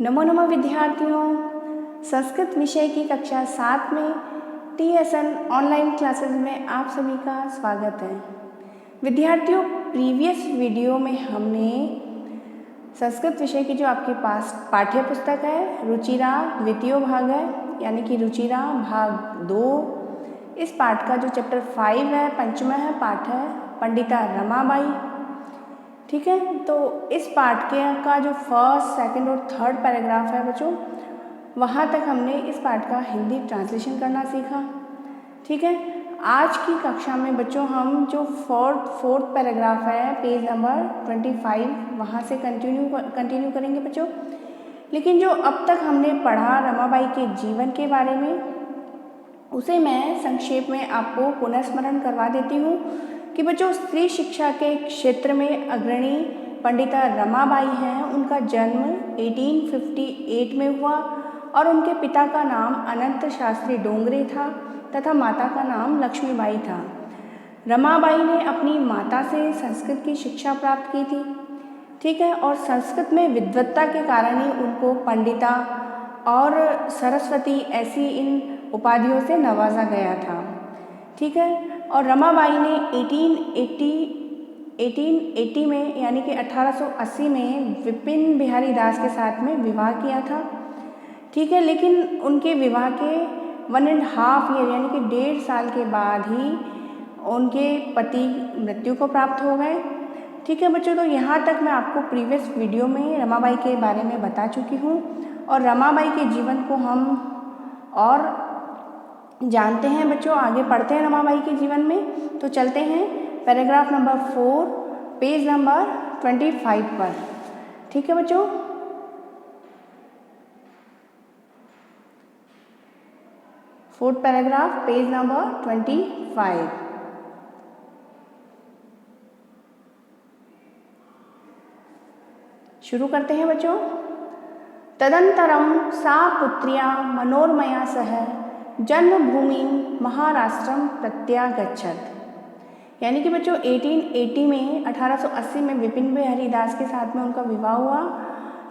नमो नमः विद्यार्थियों, संस्कृत विषय की कक्षा 7 में TSN ऑनलाइन क्लासेस में आप सभी का स्वागत है। विद्यार्थियों, प्रीवियस वीडियो में हमने संस्कृत विषय की जो आपके पास पाठ्य पुस्तक है रुचिरा द्वितीय भाग है, यानी कि रुचिरा भाग 2, इस पाठ का जो चैप्टर 5 है, पंचमा है पाठ है पंडिता रमाबाई। ठीक है, तो इस पाठ के का जो फर्स्ट, सेकंड और थर्ड पैराग्राफ है बच्चों, वहाँ तक हमने इस पाठ का हिंदी ट्रांसलेशन करना सीखा। ठीक है, आज की कक्षा में बच्चों हम जो फोर्थ पैराग्राफ है पेज नंबर 25, वहाँ से कंटिन्यू करेंगे बच्चों। लेकिन जो अब तक हमने पढ़ा रमाबाई के जीवन के बारे में, उसे मैं संक्षेप में आपको पुनर्स्मरण करवा देती हूँ कि बच्चों स्त्री शिक्षा के क्षेत्र में अग्रणी पंडिता रमाबाई हैं। उनका जन्म 1858 में हुआ और उनके पिता का नाम अनंत शास्त्री डोंगरे था तथा माता का नाम लक्ष्मीबाई था। रमाबाई ने अपनी माता से संस्कृत की शिक्षा प्राप्त की थी। ठीक है, और संस्कृत में विद्वत्ता के कारण ही उनको पंडिता और सरस्वती ऐसी इन उपाधियों से नवाजा गया था। ठीक है, और रमाबाई ने 1880 में यानी कि 1880 में विपिन बिहारी दास के साथ में विवाह किया था। ठीक है, लेकिन उनके विवाह के 1.5 ईयर यानी कि 1.5 साल के बाद ही उनके पति मृत्यु को प्राप्त हो गए। ठीक है बच्चों, तो यहाँ तक मैं आपको प्रीवियस वीडियो में रमाबाई के बारे में बता चुकी हूँ और रमाबाई के जीवन को हम और जानते हैं बच्चों। आगे पढ़ते हैं रमाबाई के जीवन में, तो चलते हैं पैराग्राफ नंबर 4 पेज नंबर 25 पर। ठीक है बच्चों, फोर्थ पैराग्राफ पेज नंबर 25। शुरू करते हैं बच्चों। तदंतरम सा पुत्र्या मनोरमया सह जन्मभूमि महाराष्ट्रम प्रत्यागच्छत। यानी कि बच्चों 1880 में 1880 में विपिन बिहारी दास के साथ में उनका विवाह हुआ,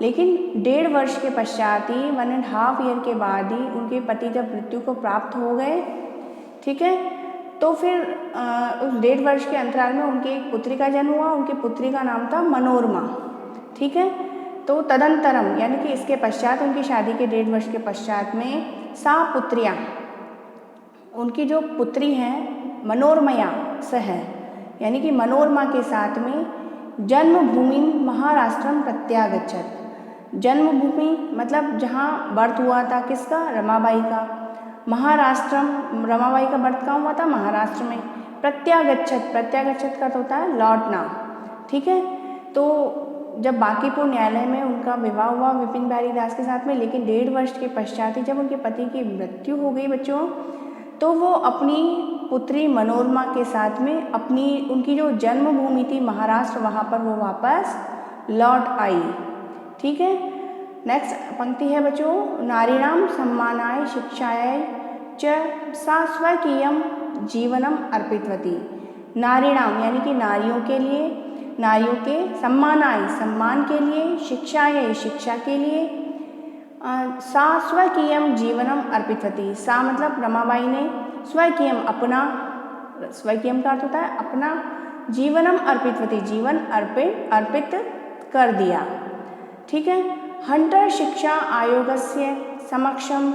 लेकिन 1.5 वर्ष के पश्चात ही 1.5 ईयर के बाद ही उनके पति जब मृत्यु को प्राप्त हो गए। ठीक है, तो फिर उस 1.5 वर्ष के अंतराल में उनके एक पुत्री का जन्म हुआ। उनकी पुत्री का नाम था मनोरमा। ठीक है, तो तदंतरम यानी कि इसके पश्चात, उनकी शादी के 1.5 वर्ष के पश्चात में सा पुत्रिया, उनकी जो पुत्री हैं मनोरमया सह यानी कि मनोरमा के साथ में जन्मभूमि महाराष्ट्रम प्रत्यागच्छत। जन्मभूमि मतलब जहाँ बर्थ हुआ था किसका, रमाबाई का। महाराष्ट्रम, रमाबाई का बर्थ कहाँ हुआ था, महाराष्ट्र में। प्रत्यागच्छत, प्रत्यागच्छत का तो होता है लौटना। ठीक है, तो जब बांकीपुर न्यायालय में उनका विवाह हुआ विपिन बिहारी दास के साथ में, लेकिन 1.5 वर्ष के पश्चात ही जब उनके पति की मृत्यु हो गई बच्चों, तो वो अपनी पुत्री मनोरमा के साथ में अपनी उनकी जो जन्मभूमि थी महाराष्ट्र, वहाँ पर वो वापस लौट आई। ठीक है, नेक्स्ट पंक्ति है बच्चों। नारीणाम सम्मानाय शिक्षाय च सा स्वकीयम जीवनम अर्पितवती। नारीणाम यानी कि नारियों के लिए, नारियों के सम्मानाय सम्मान के लिए, शिक्षाय शिक्षा के लिए, सा स्वकीयम जीवनम अर्पितवती। सा मतलब रमाबाई ने, स्वकीयम अपना, स्वकीयम का अर्थ होता है अपना, जीवनम अर्पितवती जीवन अर्पित कर दिया। ठीक है, हंटर शिक्षा आयोगस्य समक्षम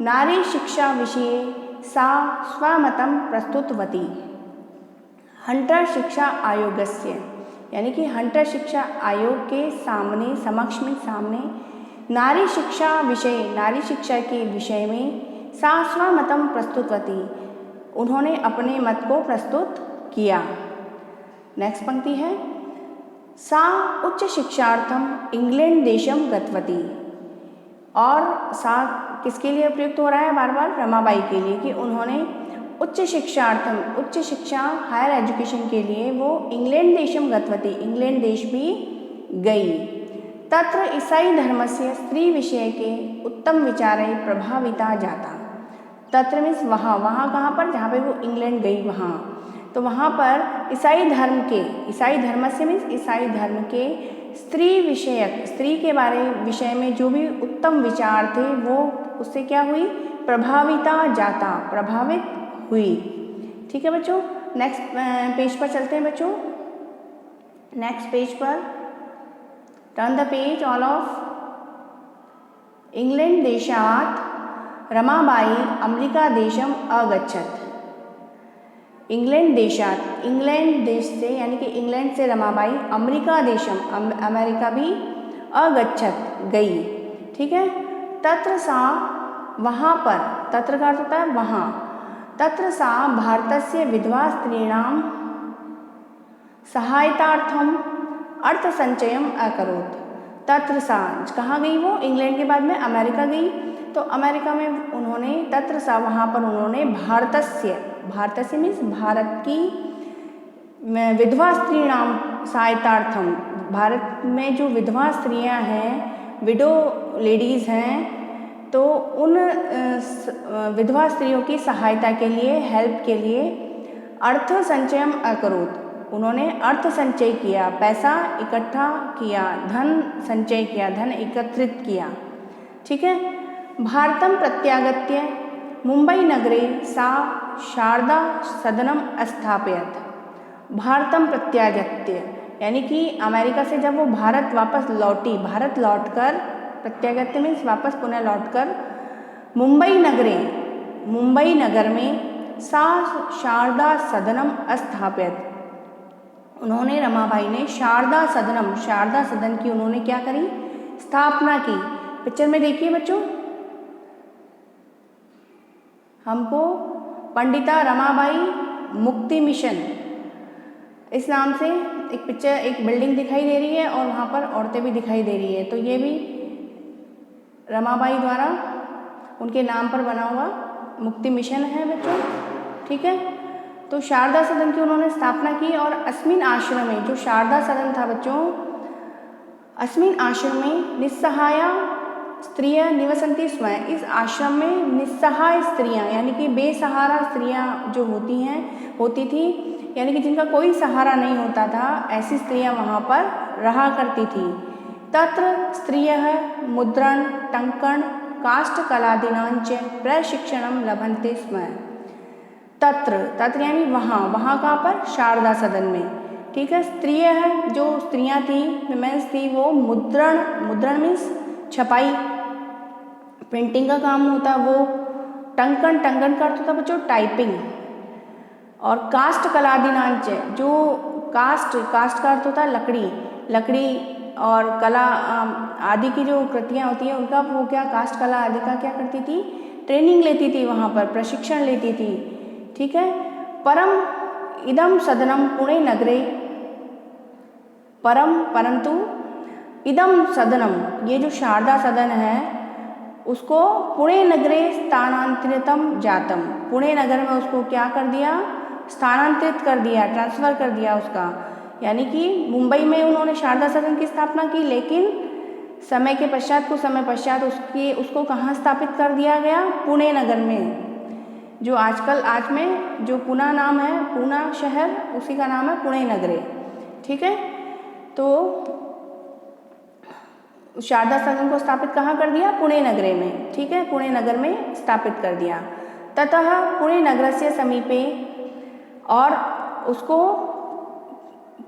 नारी शिक्षा विषये सा स्वमतम प्रस्तुतवती। हंटर शिक्षा आयोगस्य यानी कि हंटर शिक्षा आयोग के सामने, समक्ष में, सामने नारी शिक्षा विषय, नारी शिक्षा के विषय में सा स्वमतम प्रस्तुतवती, उन्होंने अपने मत को प्रस्तुत किया। नेक्स्ट पंक्ति है। सा उच्च शिक्षार्थम इंग्लैंड देशम गतवती। और सा किसके लिए प्रयुक्त हो रहा है बार बार, रमाबाई के लिए, कि उन्होंने उच्च शिक्षार्थम, उच्च शिक्षा हायर एजुकेशन के लिए वो इंग्लैंड देशम गतवती, इंग्लैंड देश भी गई। तत्र ईसाई धर्म से स्त्री विषय के उत्तम विचारे प्रभाविता जाता। तत्र मीन्स वहाँ, वहाँ कहाँ पर, जहाँ पे वो इंग्लैंड गई वहाँ, तो वहाँ पर ईसाई धर्म के, ईसाई धर्म से मीन्स ईसाई धर्म के स्त्री विषयक, स्त्री के विषय में जो भी उत्तम विचार थे वो उससे क्या हुई, प्रभावित हुई। ठीक है बच्चों, नेक्स्ट पेज पर चलते हैं बच्चों। नेक्स्ट पेज पर turn the page all of. England देशात रमाबाई अमेरिका देशम अगच्छत। इंग्लैंड देशात, इंग्लैंड देश से यानी कि इंग्लैंड से रमाबाई अमेरिका देशम, अमेरिका भी अगच्छत गई। ठीक है, तत्र सा वहाँ पर, तत्र का अर्थ होता है वहाँ, तत्र सा भारतस्य विधवा स्त्रीणाम सहायतार्थम अर्थसंचयम अकरोत्। तत्र सा कहाँ गई वो, इंग्लैंड के बाद में अमेरिका गई, तो अमेरिका में उन्होंने तत्र सा वहाँ पर उन्होंने भारतस्य मीन्स भारत की विधवा स्त्रीणाम सहायतार्थम, भारत में जो विधवा स्त्रियां हैं, विडो लेडीज़ हैं, तो उन विधवा स्त्रियों की सहायता के लिए, हेल्प के लिए अर्थ संचयम अकरोत्, उन्होंने अर्थ संचय किया, पैसा इकट्ठा किया, धन संचय किया, धन एकत्रित किया। ठीक है, भारतम प्रत्यागत्य मुंबई नगरे सा शारदा सदनम स्थापयत। भारतम प्रत्यागत्य यानी कि अमेरिका से जब वो भारत वापस लौटी, भारत लौटकर, प्रत्यागत्य मीन्स वापस पुनः लौटकर, मुंबई नगर में सा शारदा सदनम स्थापयत, उन्होंने रमाबाई ने शारदा सदन की उन्होंने क्या करी, स्थापना की। पिक्चर में देखिए बच्चों, हमको पंडिता रमाबाई मुक्ति मिशन इस नाम से एक पिक्चर, एक बिल्डिंग दिखाई दे रही है और वहाँ पर औरतें भी दिखाई दे रही है, तो ये भी रमाबाई द्वारा उनके नाम पर बना हुआ मुक्ति मिशन है बच्चों। ठीक है, तो शारदा सदन की उन्होंने स्थापना की और अस्मिन आश्रम में, जो शारदा सदन था बच्चों, अस्मिन आश्रम में निस्सहाया स्त्रियां निवसंती स्म, इस आश्रम में निस्सहाय स्त्रियां यानी कि बेसहारा स्त्रियां जो होती थी, यानी कि जिनका कोई सहारा नहीं होता था, ऐसी स्त्रियां वहाँ पर रहा करती थी। तत्र स्त्रियः मुद्रण, टंकण, काष्ठ कलादीनांच प्रशिक्षणम लभन्ते स्म। तत्र यानी वहाँ कहाँ पर, शारदा सदन में। ठीक है, स्त्रियः जो स्त्रियां थी, विमेंस थी, वो मुद्रण मीन्स छपाई, प्रिंटिंग का काम होता है वो, टंकण का अर्थ होता है बच्चों टाइपिंग, और काष्ठ कलादीनांच, जो काष्ठ का अर्थ होता है लकड़ी और कला आदि की जो कृतियाँ होती हैं उनका वो क्या, काष्ठ कला आदि का क्या करती थी, ट्रेनिंग लेती थी, वहाँ पर प्रशिक्षण लेती थी। ठीक है, परम इदम सदनम पुणे नगरे, परंतु इदम सदनम, ये जो शारदा सदन है उसको पुणे नगरे स्थानांतरितम जातम, पुणे नगर में उसको क्या कर दिया, स्थानांतरित कर दिया, ट्रांसफ़र कर दिया उसका, यानी कि मुंबई में उन्होंने शारदा सदन की स्थापना की, लेकिन कुछ समय पश्चात उसको कहाँ स्थापित कर दिया गया, पुणे नगर में, जो आज में जो पुणे नाम है, पुणे शहर, उसी का नाम है पुणे नगरे। ठीक है, तो शारदा सदन को स्थापित कहाँ कर दिया, पुणे नगरे में। ठीक है, पुणे नगर में स्थापित कर दिया। ततः पुणे नगरस्य समीपे, और उसको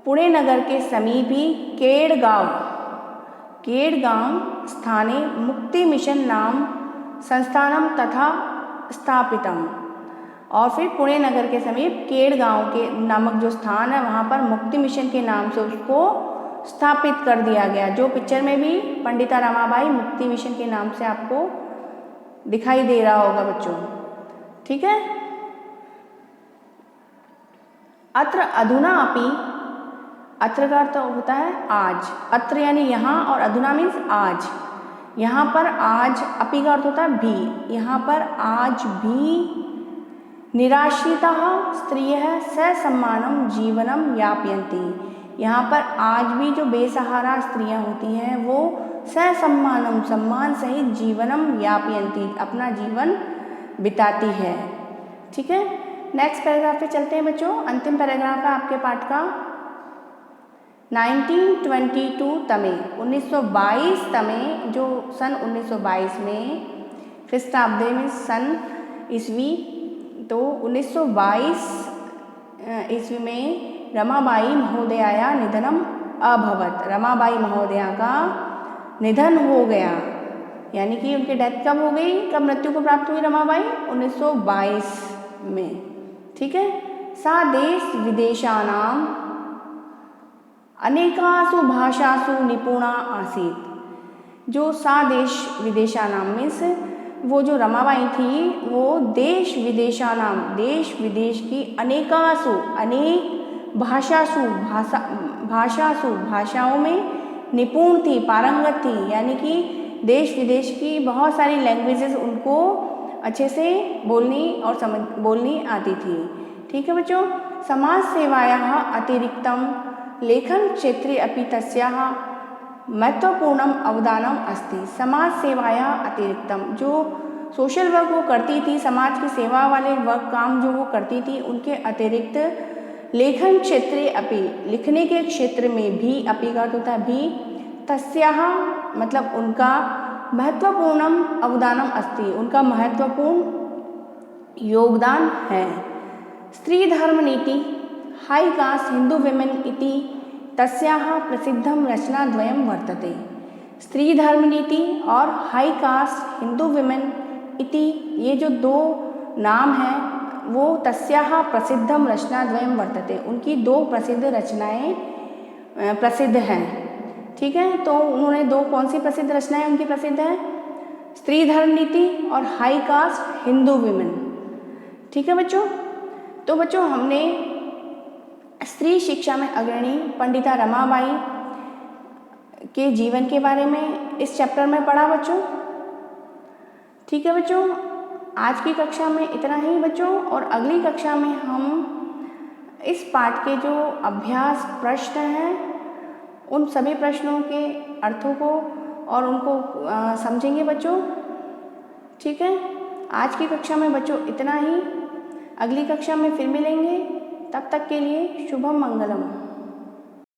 पुणे नगर के समीप ही केड़गांव स्थाने मुक्ति मिशन नाम संस्थानम तथा स्थापितम, और फिर पुणे नगर के समीप केड़गांव के नामक जो स्थान है वहाँ पर मुक्ति मिशन के नाम से उसको स्थापित कर दिया गया, जो पिक्चर में भी पंडिता रमाबाई मुक्ति मिशन के नाम से आपको दिखाई दे रहा होगा बच्चों। ठीक है, अत्र अधुना अपि, अत्र का अर्थ होता है आज, अत्र यानी यहाँ, और अधुना मीन्स आज, यहाँ पर आज, अपि का अर्थ होता है भी, यहाँ पर आज भी निराश्रिता स्त्रियः ससम्मानम जीवनम यापयन्ति, यहाँ पर आज भी जो बेसहारा स्त्रियाँ होती हैं वो ससम्मानम, सम्मान सहित जीवनम यापयन्ति, अपना जीवन बिताती है। ठीक है, नेक्स्ट पैराग्राफ पे चलते हैं बच्चों, अंतिम पैराग्राफ है आपके पाठ का। 1922 तमे 1922 तमे जो सन 1922 में ख्रिस्ताब्दी में सन ईस्वी, तो 1922 ईस्वी में रमाबाई महोदयाया निधनम अभवत। रमाबाई महोदया का निधन हो गया, यानी कि उनकी डेथ कब हो गई, कब मृत्यु को प्राप्त हुई रमाबाई, 1922 में। ठीक है। सा देश विदेशानाम अनेकासु भाषासु निपुणा आसीत। जो सा देश विदेशानाम में से वो जो रमाबाई थी वो देश विदेशानाम, देश विदेश की अनेकासु, अनेक भाषासु भाषाओं में निपुण थी, पारंगत थी, यानी कि देश विदेश की बहुत सारी लैंग्वेजेस उनको अच्छे से बोलनी आती थी। ठीक है बच्चों। समाज सेवायाः अतिरिक्तं लेखन क्षेत्रे अपि तस्याः महत्वपूर्णम अवदानम अस्ति। समाज सेवायाः अतिरिक्तम, जो सोशल वर्क वो करती थी, समाज की सेवा वाले वर्क काम जो वो करती थी, उनके अतिरिक्त लेखन क्षेत्रे अपि, लिखने के क्षेत्र में भी, अपि का अर्थ होता है भी, तस्याः मतलब उनका महत्वपूर्णम अवदानम अस्ति, उनका महत्वपूर्ण योगदान है। स्त्री धर्म नीति हाई कास्ट हिंदू विमेन इति तस्याः प्रसिद्धम रचनाद्वयं वर्तते। स्त्री धर्म नीति और हाई कास्ट हिंदू विमेन इति, ये जो दो नाम हैं वो तस्याः प्रसिद्धम रचनाद्वयं वर्तते, उनकी दो प्रसिद्ध रचनाएं प्रसिद्ध हैं। ठीक है। तो उन्होंने दो कौन सी प्रसिद्ध रचनाएं उनकी प्रसिद्ध हैं, स्त्री धर्म नीति और हाई कास्ट हिंदू विमेन। ठीक है बच्चों। तो बच्चों हमने स्त्री शिक्षा में अग्रणी पंडिता रमाबाई के जीवन के बारे में इस चैप्टर में पढ़ा बच्चों। ठीक है बच्चों। आज की कक्षा में इतना ही बच्चों, और अगली कक्षा में हम इस पाठ के जो अभ्यास प्रश्न हैं उन सभी प्रश्नों के अर्थों को और उनको समझेंगे बच्चों। ठीक है। आज की कक्षा में बच्चों इतना ही, अगली कक्षा में फिर मिलेंगे, तब तक के लिए शुभम मंगलम।